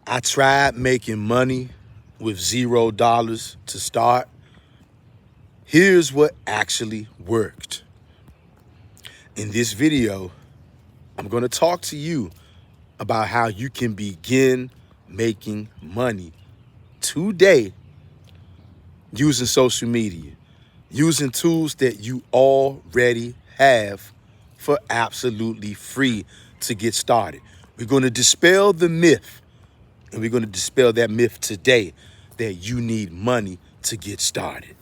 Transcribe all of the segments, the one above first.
I tried making money with $0 to start. Here's what actually worked. In this video, I'm going to talk to you about how you can begin making money today using social media, using tools that you already have for absolutely free to get started. We're going to dispel the myth, and we're going to dispel that myth today that you need money to get started.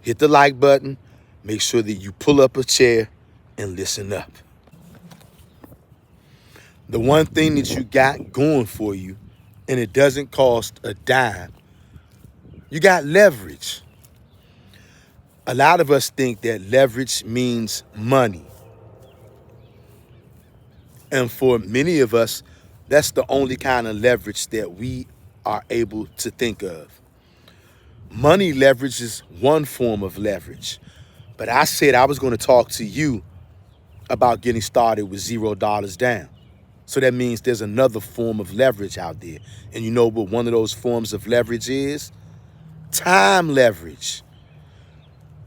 Hit the like button, make sure that you pull up a chair and listen up. The one thing that you got going for you, and it doesn't cost a dime, you got leverage. A lot of us think that leverage means money. And for many of us, that's the only kind of leverage that we are able to think of. Money leverage is one form of leverage. But I said I was going to talk to you about getting started with $0 down. So that means there's another form of leverage out there. And you know what one of those forms of leverage is? Time leverage.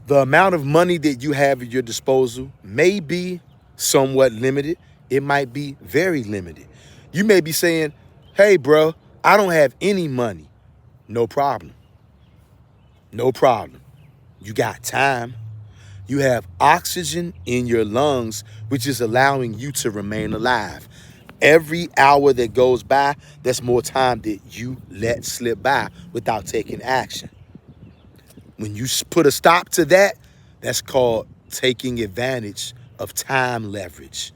The amount of money that you have at your disposal may be somewhat limited. It might be very limited. You may be saying, hey, bro, I don't have any money. No problem. No problem. You got time. You have oxygen in your lungs, which is allowing you to remain alive. Every hour that goes by, that's more time that you let slip by without taking action. When you put a stop to that, that's called taking advantage of time leverage.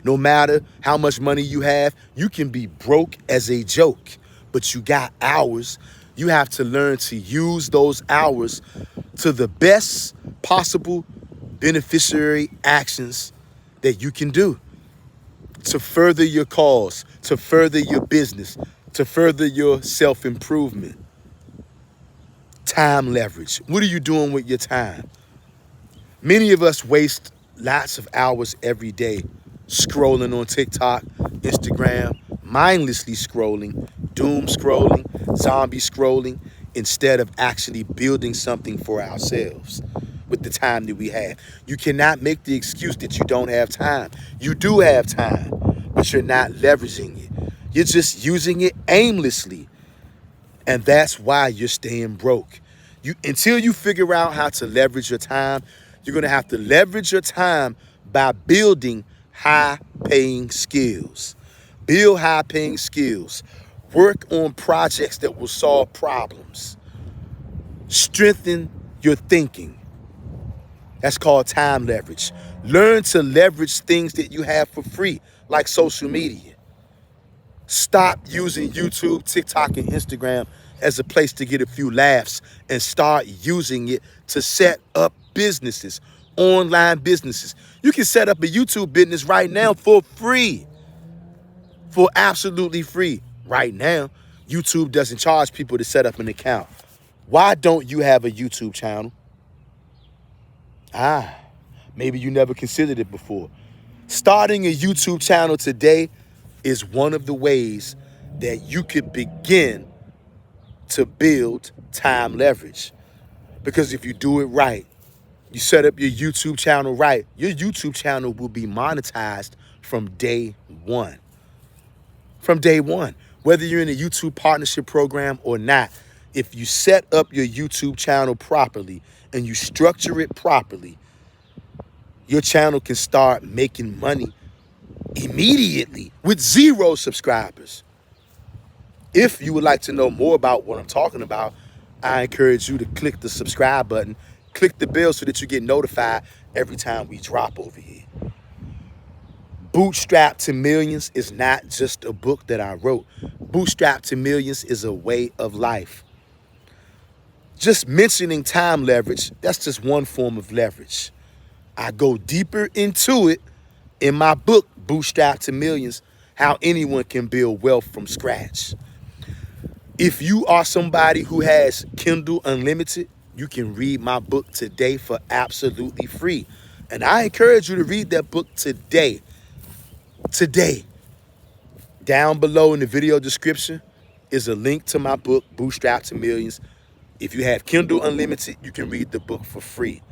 No matter how much money you have, you can be broke as a joke, but you got hours. You have to learn to use those hours to the best possible beneficiary actions that you can do to further your cause, to further your business, to further your self-improvement. Time leverage. What are you doing with your time? Many of us waste lots of hours every day scrolling on TikTok, Instagram, mindlessly scrolling, doom scrolling, zombie scrolling, instead of actually building something for ourselves with the time that we have. You cannot make the excuse that you don't have time. You do have time, but you're not leveraging it. You're just using it aimlessly. And that's why you're staying broke. Until you figure out how to leverage your time, you're going to have to leverage your time by building high-paying skills. Build high-paying skills. Work on projects that will solve problems. Strengthen your thinking. That's called time leverage. Learn to leverage things that you have for free, like social media. Stop using YouTube, TikTok, and Instagram as a place to get a few laughs and start using it to set up businesses, online businesses. You can set up a YouTube business right now for free, for absolutely free. Right now, YouTube doesn't charge people to set up an account. Why don't you have a YouTube channel? Maybe you never considered it before. Starting a YouTube channel today is one of the ways that you could begin to build time leverage. Because if you do it right, you set up your YouTube channel right, your YouTube channel will be monetized from day one. From day one. Whether you're in a YouTube partnership program or not, if you set up your YouTube channel properly and you structure it properly, your channel can start making money immediately with 0 subscribers. If you would like to know more about what I'm talking about, I encourage you to click the subscribe button, click the bell so that you get notified every time we drop over here. Bootstrap to Millions is not just a book that I wrote. Bootstrap to Millions is a way of life. Just mentioning time leverage, that's just one form of leverage. I go deeper into it in my book, Bootstrap to Millions, how anyone can build wealth from scratch. If you are somebody who has Kindle Unlimited, you can read my book today for absolutely free. And I encourage you to read that book today. Today. Down below in the video description, is a link to my book, Bootstrap to Millions. If you have Kindle Unlimited, you can read the book for free.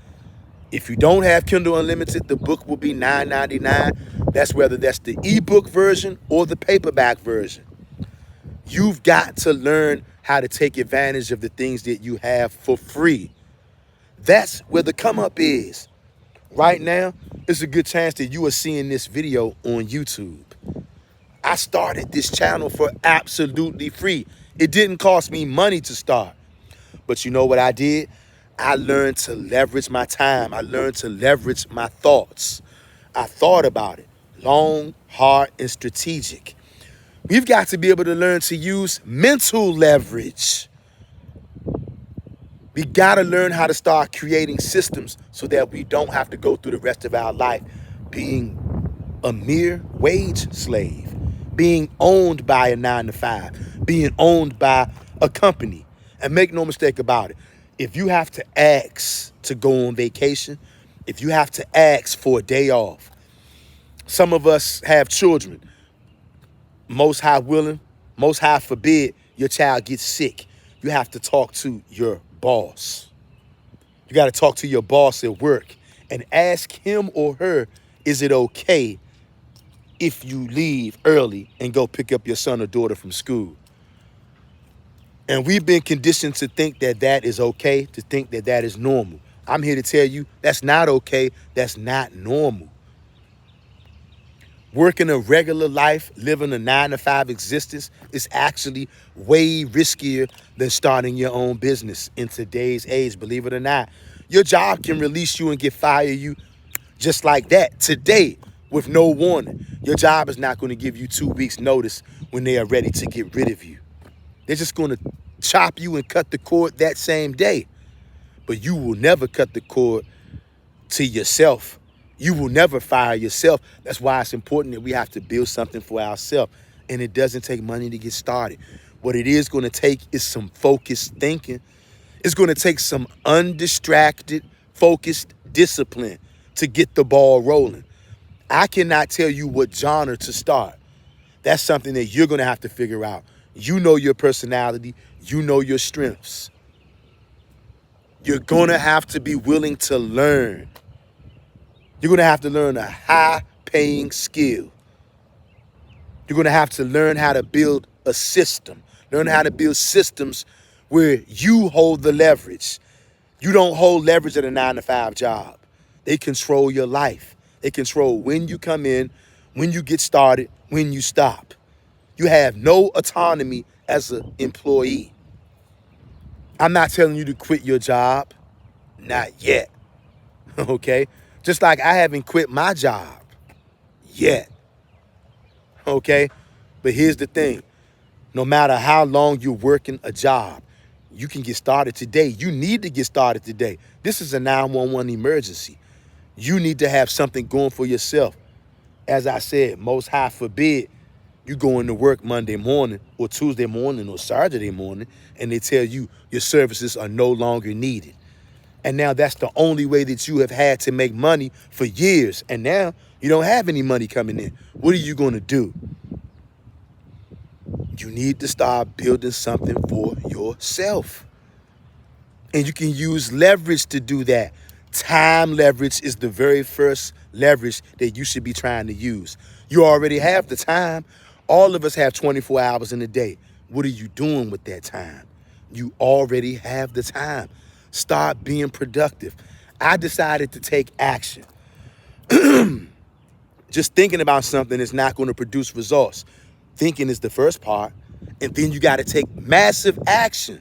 If you don't have Kindle Unlimited, the book will be $9.99. That's whether that's the ebook version or the paperback version. You've got to learn how to take advantage of the things that you have for free. That's where the come up is. Right now, it's a good chance that you are seeing this video on YouTube. I started this channel for absolutely free. It didn't cost me money to start. But you know what I did? I learned to leverage my time. I learned to leverage my thoughts. I thought about it. Long, hard, and strategic. We've got to be able to learn to use mental leverage. We got to learn how to start creating systems so that we don't have to go through the rest of our life being a mere wage slave, being owned by a 9-to-5, being owned by a company. And make no mistake about it, if you have to ask to go on vacation, if you have to ask for a day off, some of us have children. Most high willing, most high forbid your child gets sick. You have to talk to your boss. You got to talk to your boss at work and ask him or her, is it okay if you leave early and go pick up your son or daughter from school? And we've been conditioned to think that that is okay, to think that that is normal. I'm here to tell you that's not okay. That's not normal. Working a regular life, living a 9-to-5 existence is actually way riskier than starting your own business in today's age, believe it or not. Your job can release you and fire you just like that today with no warning. Your job is not going to give you 2 weeks notice when they are ready to get rid of you. They're just going to chop you and cut the cord that same day. But you will never cut the cord to yourself. You will never fire yourself. That's why it's important that we have to build something for ourselves. And it doesn't take money to get started. What it is going to take is some focused thinking. It's going to take some undistracted, focused discipline to get the ball rolling. I cannot tell you what genre to start. That's something that you're going to have to figure out. You know your personality. You know your strengths. You're going to have to be willing to learn. You're going to have to learn a high-paying skill. You're going to have to learn how to build a system. Learn how to build systems where you hold the leverage. You don't hold leverage at a 9-to-5 job. They control your life. They control when you come in, when you get started, when you stop. You have no autonomy as an employee. I'm not telling you to quit your job. Not yet. Okay? Just like I haven't quit my job yet. Okay? But here's the thing. No matter how long you're working a job, you can get started today. You need to get started today. This is a 911 emergency. You need to have something going for yourself. As I said, most high forbid you go into work Monday morning or Tuesday morning or Saturday morning and they tell you your services are no longer needed. And now that's the only way that you have had to make money for years. And now you don't have any money coming in. What are you going to do? You need to start building something for yourself. And you can use leverage to do that. Time leverage is the very first leverage that you should be trying to use. You already have the time. All of us have 24 hours in a day. What are you doing with that time? You already have the time. Start being productive. I decided to take action. Just thinking about something is not going to produce results. Thinking is the first part, and then you got to take massive action.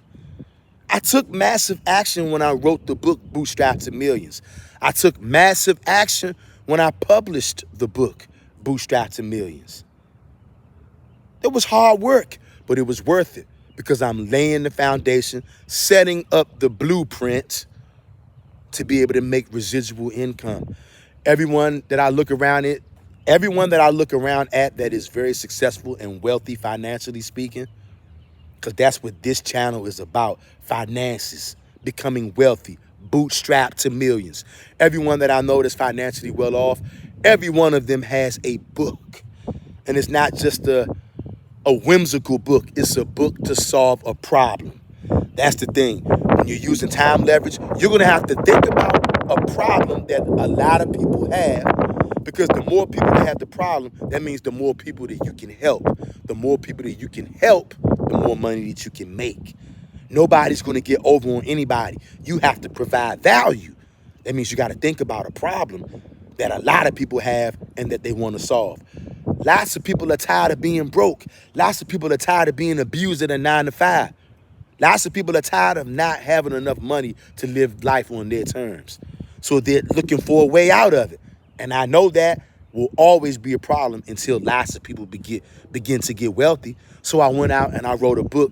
I took massive action when I wrote the book, Bootstrap to Millions. I took massive action when I published the book, Bootstrap to Millions. It was hard work, but it was worth it because I'm laying the foundation, setting up the blueprint to be able to make residual income. Everyone that I look around at that is very successful and wealthy financially speaking, because that's what this channel is about, finances, becoming wealthy, bootstrap to millions. Everyone that I know that's financially well off, every one of them has a book. And it's not just a a whimsical book. It's a book to solve a problem. That's the thing. When you're using time leverage, you're going to have to think about a problem that a lot of people have, because the more people that have the problem, that means the more people that you can help. The more people that you can help, the more money that you can make. Nobody's going to get over on anybody. You have to provide value. That means you got to think about a problem that a lot of people have and that they want to solve. Lots of people are tired of being broke. Lots of people are tired of being abused at a 9 to 5. Lots of people are tired of not having enough money to live life on their terms. So they're looking for a way out of it. And I know that will always be a problem until lots of people begin to get wealthy. So I went out and I wrote a book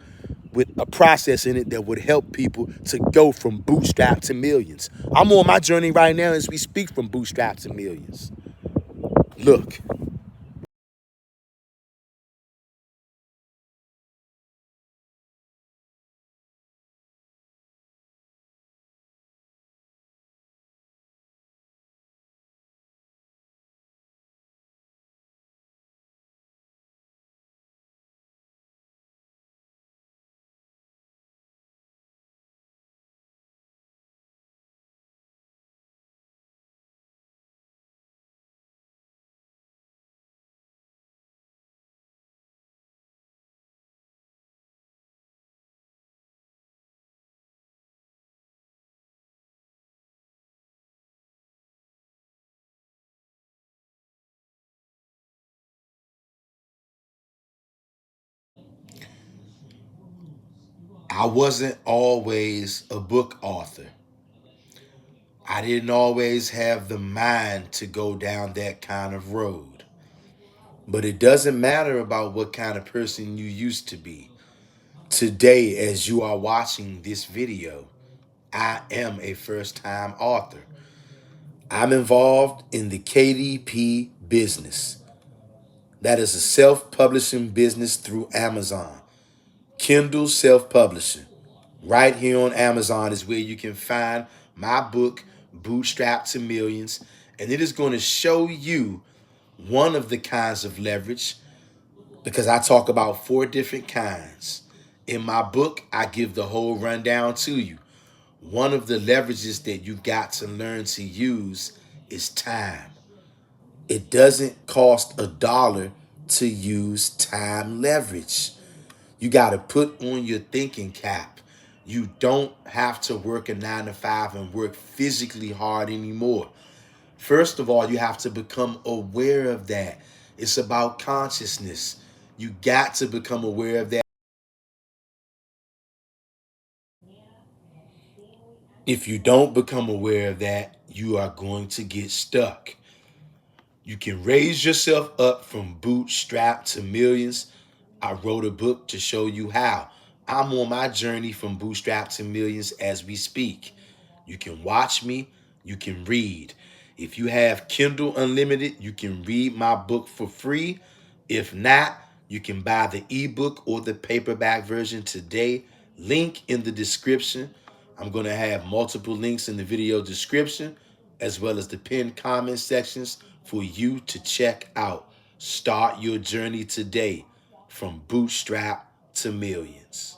with a process in it that would help people to go from bootstrap to millions. I'm on my journey right now as we speak, from bootstrap to millions. Look, I wasn't always a book author. I didn't always have the mind to go down that kind of road. But it doesn't matter about what kind of person you used to be. Today, as you are watching this video, I am a first time author. I'm involved in the KDP business. That is a self publishing business through Amazon. Kindle self publishing. Right here on Amazon is where you can find my book, Bootstrap to Millions. And it is going to show you one of the kinds of leverage, because I talk about 4 different kinds. In my book, I give the whole rundown to you. One of the leverages that you've got to learn to use is time. It doesn't cost $1 to use time leverage. You got to put on your thinking cap. You don't have to work a 9 to 5 and work physically hard anymore. First of all, you have to become aware of that. It's about consciousness. You got to become aware of that. If you don't become aware of that, you are going to get stuck. You can raise yourself up from bootstrap to millions. I wrote a book to show you how. I'm on my journey from bootstrap to millions as we speak. You can watch me, you can read. If you have Kindle Unlimited, you can read my book for free. If not, you can buy the ebook or the paperback version today. Link in the description. I'm going to have multiple links in the video description, as well as the pinned comment sections for you to check out. Start your journey today from bootstrap to millions.